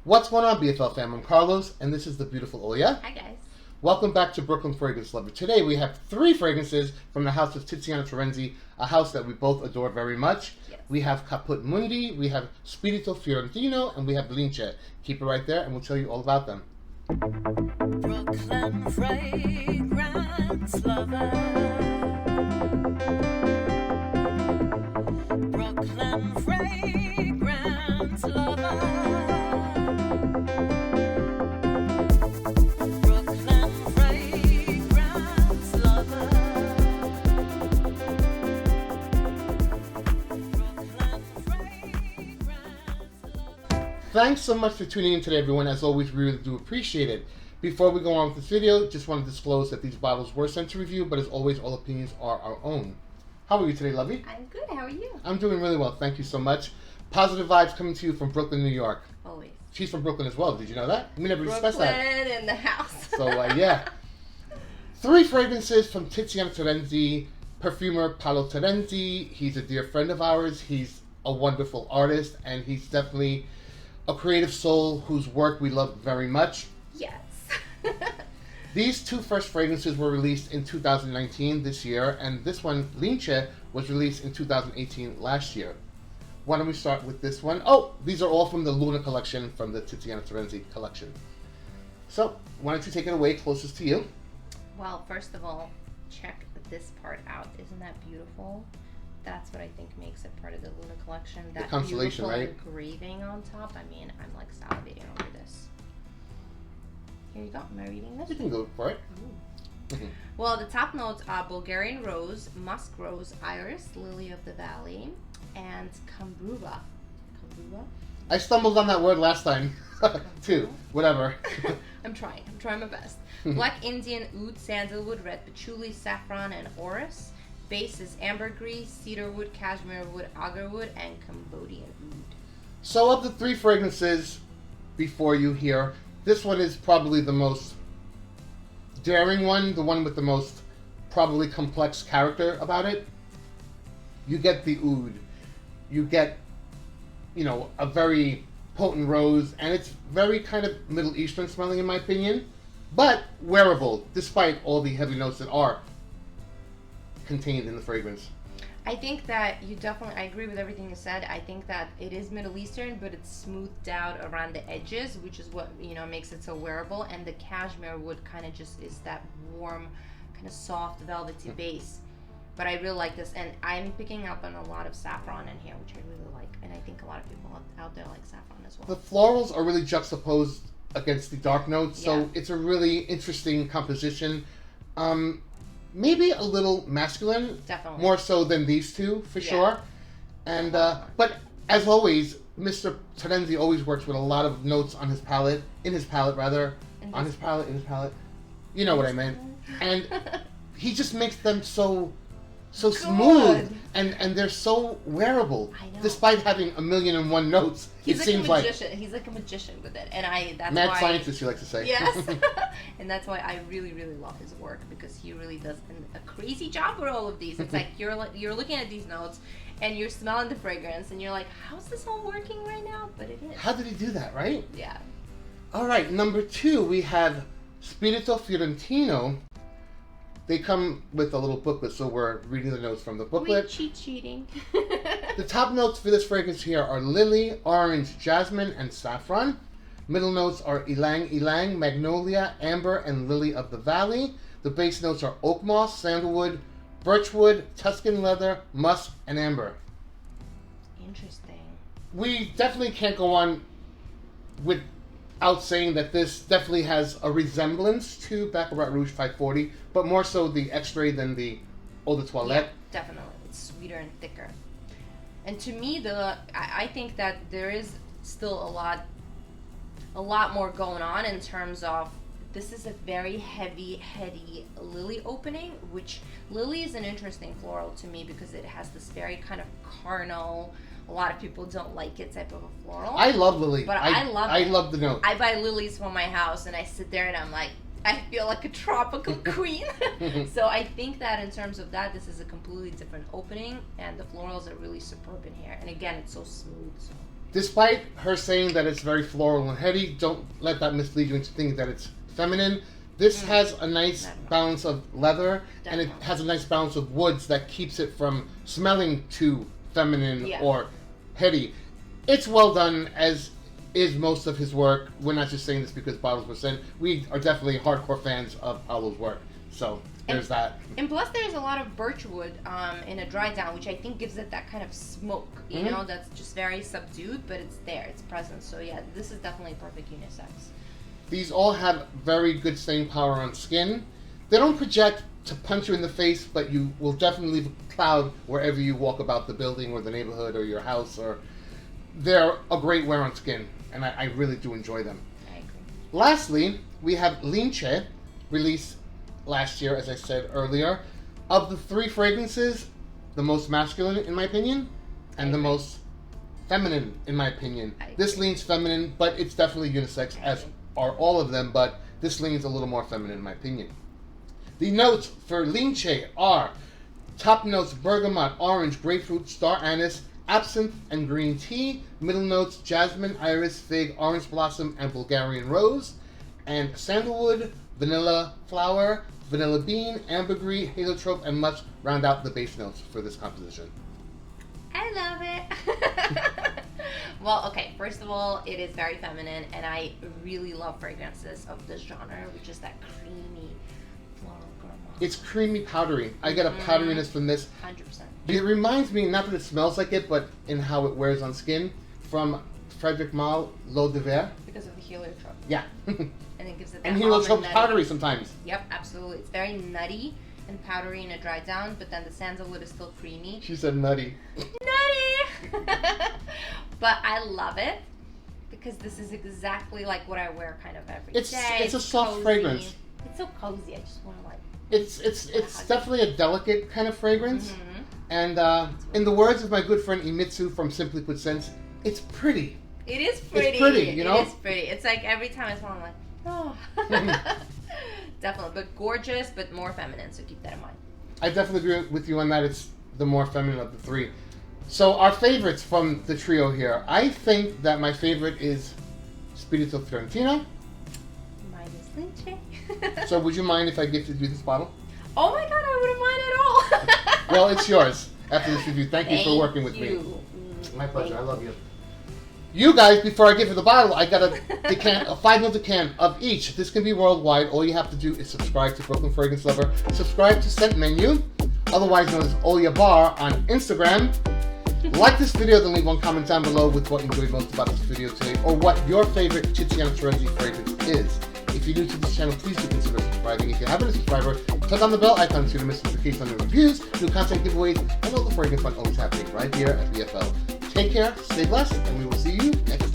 What's going on, BFL fam? I'm Carlos, and this is the beautiful Olya. Hi, guys. Welcome back to Brooklyn Fragrance Lover. Today we have 3 fragrances from the house of Tiziana Terenzi, a house that we both adore very much. Yes. We have Caput Mundi, we have Spirito Fiorentino, and we have Lince. Keep it right there, and we'll tell you all about them. Brooklyn Fragrance Lover. Brooklyn Fragrance Lover. Brooklyn Fragrance Lover. Brooklyn Fragrance Lover. Thanks so much for tuning in today, everyone. As always, we really do appreciate it. Before we go on with this video, just want to disclose that these bottles were sent to review, but as always, all opinions are our own. How are you today, lovey? I'm good. How are you? I'm doing really well. Thank you so much. Positive vibes coming to you from Brooklyn, New York. Always. She's from Brooklyn as well. Did you know that? We never discussed that. Brooklyn in the house. So, yeah. 3 fragrances from Tiziana Terenzi, perfumer Paolo Terenzi. He's a dear friend of ours. He's a wonderful artist, and he's definitely a creative soul whose work we love very much. Yes. These 2 first fragrances were released in 2019, this year, and this one, Lince, was released in 2018, last year. Why don't we start with this one? Oh, these are all from the Luna collection, from the Tiziana Terenzi collection. So, why don't you take it away, closest to you? Well, first of all, check this part out. Isn't that beautiful? That's what I think makes it part of the Luna collection. That constellation, beautiful right? engraving on top. I mean, I'm like salivating over this. Here you go. Am I reading this? You can go for it. Well, the top notes are Bulgarian rose, musk rose, iris, lily of the valley, and Kambruva. Kambruva? I stumbled on that word last time, too. Whatever. I'm trying my best. Black Indian oud, sandalwood, red patchouli, saffron, and orris. Base is ambergris, cedarwood, cashmere wood, agarwood, and Cambodian oud. So of the 3 fragrances before you here, this one is probably the most daring one, the one with the most probably complex character about it. You get the oud. You get, a very potent rose, and it's very kind of Middle Eastern smelling in my opinion, but wearable, despite all the heavy notes that are contained in the fragrance. I think that I agree with everything you said. I think that it is Middle Eastern, but it's smoothed out around the edges, which is what, makes it so wearable. And the cashmere wood kind of just is that warm, kind of soft, velvety base. But I really like this, and I'm picking up on a lot of saffron in here, which I really like. And I think a lot of people out there like saffron as well. The florals are really juxtaposed against the dark notes, so it's a really interesting composition. Maybe a little masculine, Definitely. more so than these 2, for sure. And but as always, Mr. Terenzi always works with a lot of notes on his palette, in his palette. You know what I meant. And he just makes them so smooth, and they're so wearable. I know. Despite having 1,000,001 notes, He's it like seems a magician. He's like a magician with it, and that's mad why. scientist, you like to say. Yes, and that's why I really, really love his work, because he really does a crazy job with all of these. It's like you're looking at these notes, and you're smelling the fragrance, and you're like, how's this all working right now? But it is. How did he do that, right? Yeah. All right, number 2, we have Spirito Fiorentino. They come with a little booklet, so we're reading the notes from the booklet. Cheating. The top notes for this fragrance here are lily, orange, jasmine, and saffron. Middle notes are ylang ylang, magnolia, amber, and lily of the valley. The base notes are oak moss, sandalwood, birchwood, Tuscan leather, musk, and amber. Interesting. We definitely can't go on without saying that this definitely has a resemblance to Baccarat Rouge 540, but more so the extrait than the Eau de Toilette. Yeah, definitely. It's sweeter and thicker. And to me, I think that there is still a lot more going on in terms of, this is a very heavy, heady lily opening, which lily is an interesting floral to me because it has this very kind of carnal, a lot of people don't like it type of a floral. I love lily. But I love it. I love the note. I buy lilies for my house, and I sit there and I'm like, I feel like a tropical queen. So I think that in terms of that, this is a completely different opening, and the florals are really superb in here. And again, it's so smooth. So. Despite her saying that it's very floral and heady, don't let that mislead you into thinking that it's feminine. This has a nice balance of leather, and it has a nice balance of woods that keeps it from smelling too feminine or heady. It's well done, as is most of his work. We're not just saying this because bottles were sent. We are definitely hardcore fans of Paolo's work. So there's that. And plus, there's a lot of birch wood in a dry down, which I think gives it that kind of smoke, you know, that's just very subdued, but it's there, it's present. So yeah, this is definitely perfect unisex. These all have very good staying power on skin. They don't project to punch you in the face, but you will definitely leave a cloud wherever you walk about the building or the neighborhood or your house. Or they're a great wear on skin, and I really do enjoy them. I agree. Lastly, we have Lince, released last year, as I said earlier. Of the three fragrances, the most masculine in my opinion, and the most feminine in my opinion. This leans feminine, but it's definitely unisex, as are all of them, but this leans a little more feminine in my opinion. The notes for Lince are top notes bergamot, orange, grapefruit, star anise, absinthe, and green tea. Middle notes jasmine, iris, fig, orange blossom, and Bulgarian rose. And sandalwood, vanilla flower, vanilla bean, ambergris, heliotrope, and musk round out the base notes for this composition. I love it. Well, okay, first of all, it is very feminine, and I really love fragrances of this genre, which is that creamy floral bergamot. It's creamy powdery. I get a powderiness from this. 100%. It reminds me, not that it smells like it, but in how it wears on skin, from Frederic Malle, L'Eau de Verre. Because of the heliotrope. Yeah. And it gives it that And heliotrope's nutty. powdery sometimes. Yep, absolutely. It's very nutty and powdery in a dry down, but then the sandalwood is still creamy. She said nutty. Nutty! But I love it because this is exactly like what I wear kind of every day. It's a soft cozy. fragrance. It's so cozy. I just want to like. It's definitely a delicate kind of fragrance. And in the words of my good friend Imitsu from Simply Put Sense, it's pretty. It is pretty. It's pretty, you know? It is pretty. It's like every time I smell it, I'm like, oh. Definitely. But gorgeous, but more feminine, so keep that in mind. I definitely agree with you on that. It's the more feminine of the three. So our favorites from the trio here. I think that my favorite is Spirito Fiorentino. Mine is Lince. So would you mind if I gifted you this bottle? Oh my god, I wouldn't mind at all. Well, it's yours after this review. Thank you for working with me. you. My pleasure. I love you. You guys, before I give you the bottle, I got a 5ml decan of each. This can be worldwide. All you have to do is subscribe to Brooklyn Fragrance Lover. Subscribe to Scent Menu, otherwise known as Olya Bar, on Instagram. Like this video, then leave one comment down below with what you enjoyed most about this video today, or what your favorite Tiziana Terenzi fragrance is. If you're new to this channel, please do consider subscribing. If you haven't a subscriber, click on the bell icon so you don't miss notifications on new reviews, new content giveaways, and all the fragrance fun always happening right here at BFL. Take care, stay blessed, and we will see you next time.